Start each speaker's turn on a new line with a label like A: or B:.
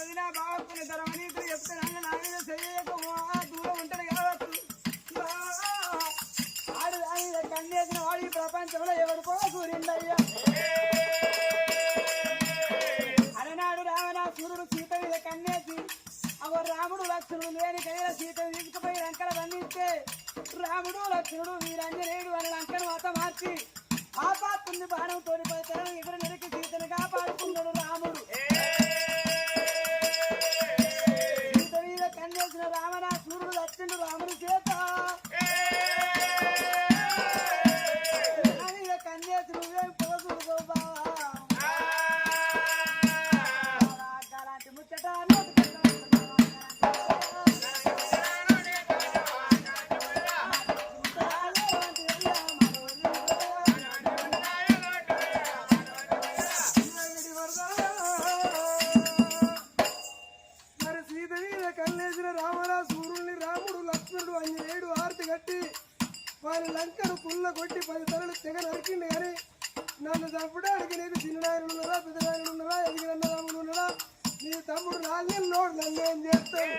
A: ఉన్నది నా బావకుని ధరమని ఇద్దరు చెప్తాను నా మీద చెయ్యక దూరం ఉంటాడు కావచ్చు ఆడు కన్నేసిన వాడు ఈ ప్రపంచంలో ఎవరికో సూర్యుడయ్యా అలనాడు రావణాసురుడు సీత మీద కన్నేసి అవ రాముడు లక్ష్మణుడు లేని కైలా సీతను తీసుకుపోయి లంకల బంధిస్తే రాముడు లక్ష్మణుడు వీరంజనేయుడు అని లంకను వాత మార్చి ఆపాత్తుంది బాణం తోడిపోతారు ఇక్కడ నరికి సీతను కాపాడుకున్నాడు రాముడు సీత మీద కన్నేసిన రావణాసురుడు లక్ష్మణుడు రాముడు చేత కన్నేసి నువ్వేం పోకూడదు బావా అలాంటి ముచ్చట వారి లంకను పుల్ల కొట్టి 10 తలలు తెగ నరికింది కానీ నన్ను చంపడానికి నీకు చిన్ననాయన ఉన్నారా పెద్దనాయన ఉన్నారా ఎదిగిన ఉన్నారా నీ తమ్ముడు నాలుగు నన్ను ఏం చేస్తాడు